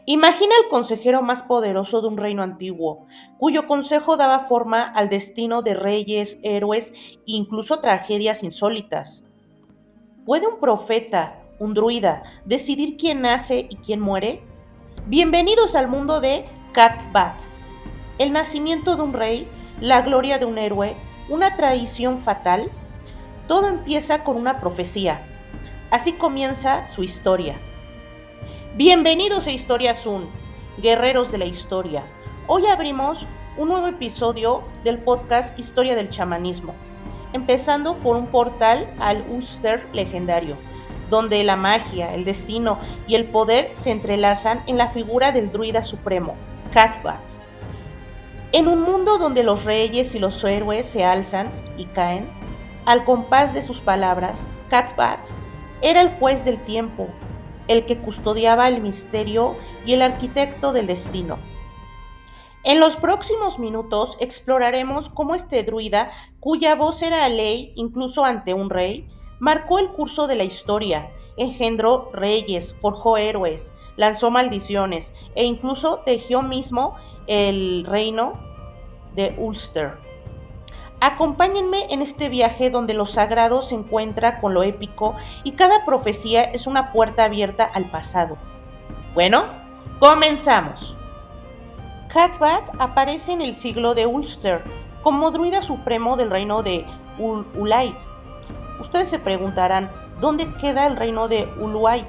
Imagina el consejero más poderoso de un reino antiguo, cuyo consejo daba forma al destino de reyes, héroes e incluso tragedias insólitas. ¿Puede un profeta, un druida, decidir quién nace y quién muere? Bienvenidos al mundo de Cat-Bat. El nacimiento de un rey, la gloria de un héroe, una traición fatal. Todo empieza con una profecía. Así comienza su historia. Bienvenidos a Historia Zoom, guerreros de la historia. Hoy abrimos un nuevo episodio del podcast Historia del Chamanismo, empezando por un portal al Ulster legendario, donde la magia, el destino y el poder se entrelazan en la figura del druida supremo, Cat-Bat. En un mundo donde los reyes y los héroes se alzan y caen, al compás de sus palabras, Cat-Bat era el juez del tiempo, el que custodiaba el misterio y el arquitecto del destino. En los próximos minutos exploraremos cómo este druida, cuya voz era ley incluso ante un rey, marcó el curso de la historia, engendró reyes, forjó héroes, lanzó maldiciones e incluso tejió mismo el reino de Ulster. Acompáñenme en este viaje donde lo sagrado se encuentra con lo épico y cada profecía es una puerta abierta al pasado. Bueno, comenzamos. Cat-Bat aparece en el siglo de Ulster como druida supremo del reino de Uluit. Ustedes se preguntarán, ¿dónde queda el reino de Uluit?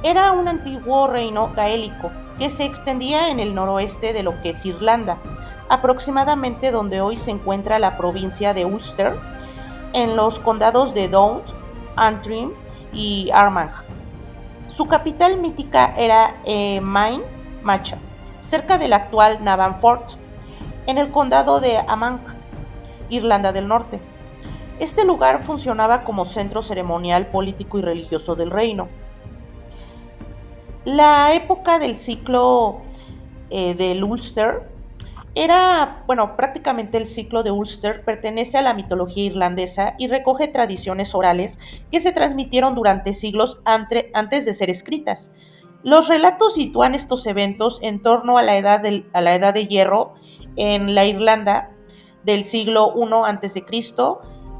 Era un antiguo reino gaélico que se extendía en el noroeste de lo que es Irlanda, aproximadamente donde hoy se encuentra la provincia de Ulster, en los condados de Down, Antrim y Armagh. Su capital mítica era Main Macha, cerca del actual Navan Fort, en el condado de Armagh, Irlanda del Norte. Este lugar funcionaba como centro ceremonial, político y religioso del reino. La época del ciclo del Ulster prácticamente el ciclo de Ulster pertenece a la mitología irlandesa y recoge tradiciones orales que se transmitieron durante siglos antes de ser escritas. Los relatos sitúan estos eventos en torno a la edad de hierro en la Irlanda del siglo I a.C.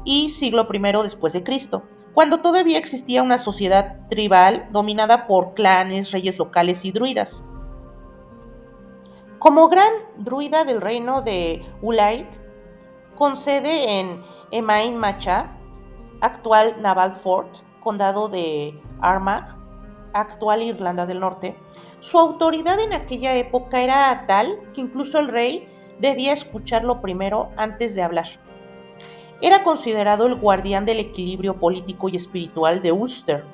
y siglo I después de Cristo, cuando todavía existía una sociedad tribal dominada por clanes, reyes locales y druidas. Como gran druida del reino de Uluit, con sede en Emain Macha, actual Naval Fort, condado de Armagh, actual Irlanda del Norte, su autoridad en aquella época era tal que incluso el rey debía escucharlo primero antes de hablar. Era considerado el guardián del equilibrio político y espiritual de Ulster.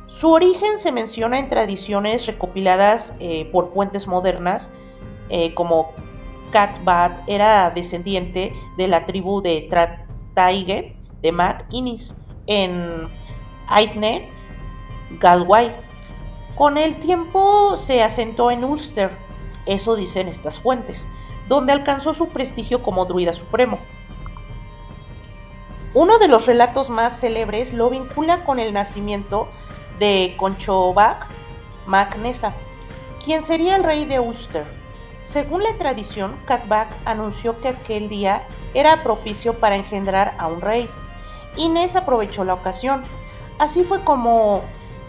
Su origen se menciona en tradiciones recopiladas por fuentes modernas, como Cat-Bat era descendiente de la tribu de Taige de Mac Innis en Aithne, Galway. Con el tiempo se asentó en Ulster, eso dicen estas fuentes, donde alcanzó su prestigio como druida supremo. Uno de los relatos más célebres lo vincula con el nacimiento de Conchobac Mac Nessa, quien sería el rey de Ulster. Según la tradición, Cat-Bat anunció que aquel día era propicio para engendrar a un rey. Inés aprovechó la ocasión. Así fue como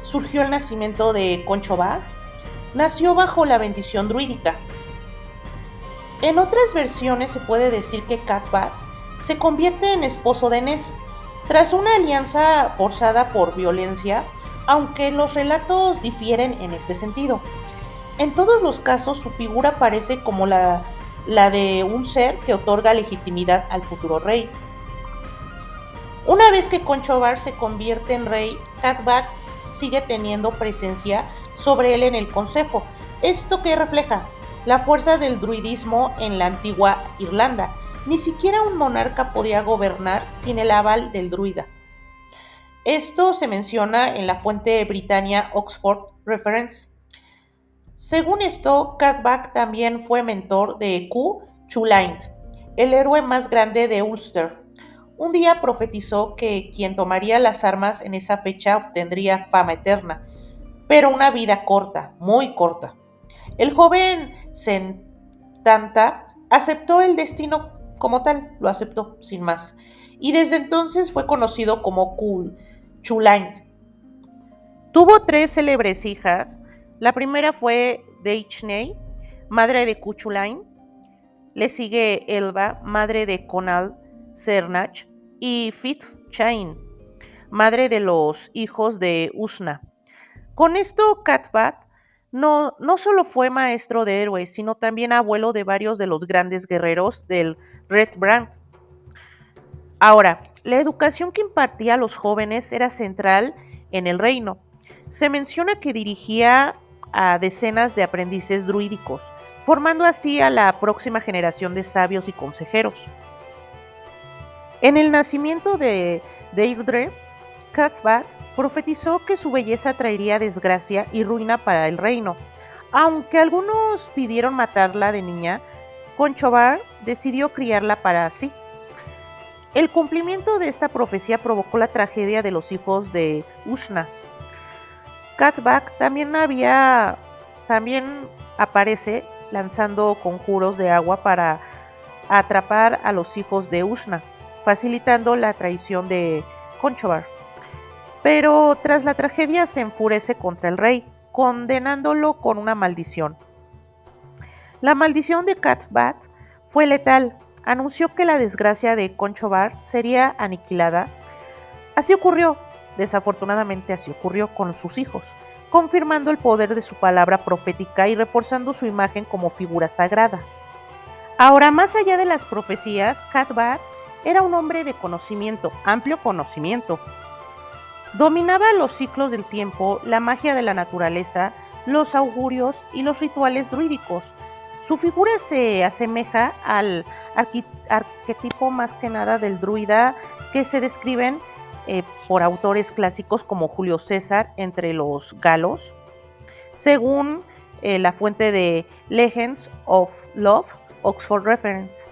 surgió el nacimiento de Conchobac. Nació bajo la bendición druídica. En otras versiones se puede decir que Cat-Bat se convierte en esposo de Ness, tras una alianza forzada por violencia, aunque los relatos difieren en este sentido. En todos los casos, su figura parece como la de un ser que otorga legitimidad al futuro rey. Una vez que Conchobar se convierte en rey, Cat-Bat sigue teniendo presencia sobre él en el consejo. ¿Esto qué refleja? La fuerza del druidismo en la antigua Irlanda. Ni siquiera un monarca podía gobernar sin el aval del druida. Esto se menciona en la fuente británica Oxford Reference. Según esto, Cat-Bat también fue mentor de Cu Chulainn, el héroe más grande de Ulster. Un día profetizó que quien tomaría las armas en esa fecha obtendría fama eterna. pero una vida corta, muy corta. El joven Sentanta aceptó el destino como tal, lo aceptó sin más, y desde entonces fue conocido como Chulain. Tuvo tres célebres hijas. La primera fue Deichnei, madre de Cuchulain. Le sigue Elba, madre de Conal Cernach, y Chain, madre de los hijos de Usna. Con esto, Catbat no solo fue maestro de héroes, sino también abuelo de varios de los grandes guerreros del Red Brand. Ahora, la educación que impartía a los jóvenes era central en el reino. Se menciona que dirigía a decenas de aprendices druídicos, formando así a la próxima generación de sabios y consejeros. En el nacimiento de Deirdre, Cathbad profetizó que su belleza traería desgracia y ruina para el reino. Aunque algunos pidieron matarla de niña, Conchobar decidió criarla para sí. El cumplimiento de esta profecía provocó la tragedia de los hijos de Ushna. Cathbad también aparece lanzando conjuros de agua para atrapar a los hijos de Ushna, facilitando la traición de Conchobar. Pero tras la tragedia se enfurece contra el rey, condenándolo con una maldición. La maldición de Cathbad fue letal. Anunció que la desgracia de Conchobar sería aniquilada. Así ocurrió, desafortunadamente así ocurrió con sus hijos, confirmando el poder de su palabra profética y reforzando su imagen como figura sagrada. Ahora, más allá de las profecías, Cathbad era un hombre de conocimiento, amplio conocimiento. Dominaba los ciclos del tiempo, la magia de la naturaleza, los augurios y los rituales druídicos. Su figura se asemeja al arquetipo más que nada del druida que se describen por autores clásicos como Julio César entre los galos, según la fuente de Legends of Love, Oxford Reference.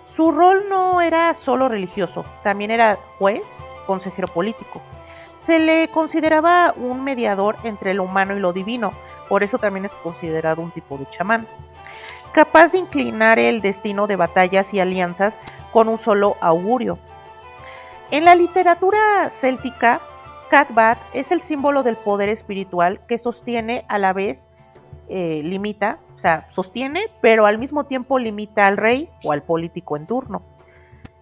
Su rol no era solo religioso, también era juez, consejero político. Se le consideraba un mediador entre lo humano y lo divino, por eso también es considerado un tipo de chamán, capaz de inclinar el destino de batallas y alianzas con un solo augurio. En la literatura céltica, Cathbad es el símbolo del poder espiritual que sostiene a la vez limita, o sea, sostiene, pero al mismo tiempo limita al rey o al político en turno.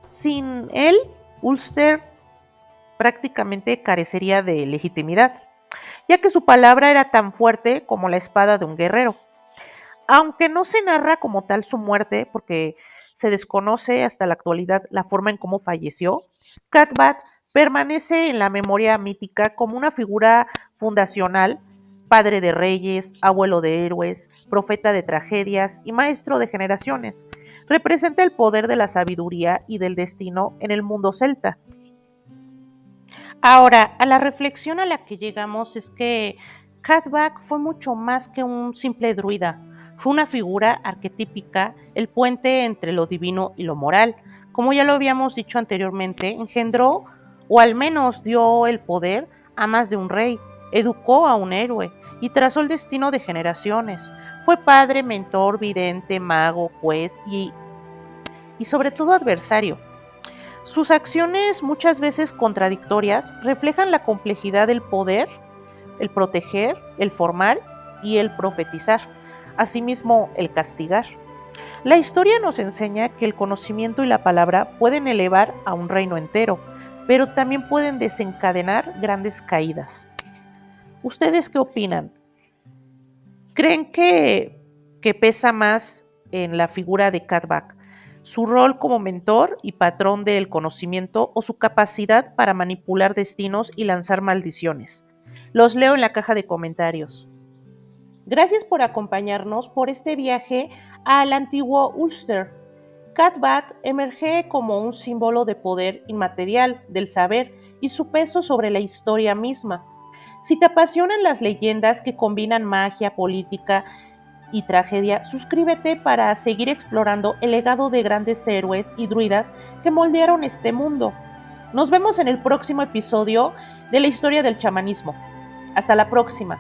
Sin él, Ulster prácticamente carecería de legitimidad, ya que su palabra era tan fuerte como la espada de un guerrero. Aunque no se narra como tal su muerte, porque se desconoce hasta la actualidad la forma en cómo falleció, Cathbad permanece en la memoria mítica como una figura fundacional, padre de reyes, abuelo de héroes, profeta de tragedias y maestro de generaciones. Representa el poder de la sabiduría y del destino en el mundo celta. Ahora, a la reflexión a la que llegamos es que Cathbad fue mucho más que un simple druida. Fue una figura arquetípica, el puente entre lo divino y lo moral. Como ya lo habíamos dicho anteriormente, engendró o al menos dio el poder a más de un rey, educó a un héroe y trazó el destino de generaciones. Fue padre, mentor, vidente, mago, juez y sobre todo adversario. Sus acciones, muchas veces contradictorias, reflejan la complejidad del poder, el proteger, el formar y el profetizar, asimismo el castigar. La historia nos enseña que el conocimiento y la palabra pueden elevar a un reino entero, pero también pueden desencadenar grandes caídas. ¿Ustedes qué opinan? ¿Creen que pesa más en la figura de Cathbad su rol como mentor y patrón del conocimiento o su capacidad para manipular destinos y lanzar maldiciones? Los leo en la caja de comentarios. Gracias por acompañarnos por este viaje al antiguo Ulster. Cathbad emerge como un símbolo de poder inmaterial, del saber y su peso sobre la historia misma. Si te apasionan las leyendas que combinan magia, política y tragedia, suscríbete para seguir explorando el legado de grandes héroes y druidas que moldearon este mundo. Nos vemos en el próximo episodio de la historia del chamanismo. Hasta la próxima.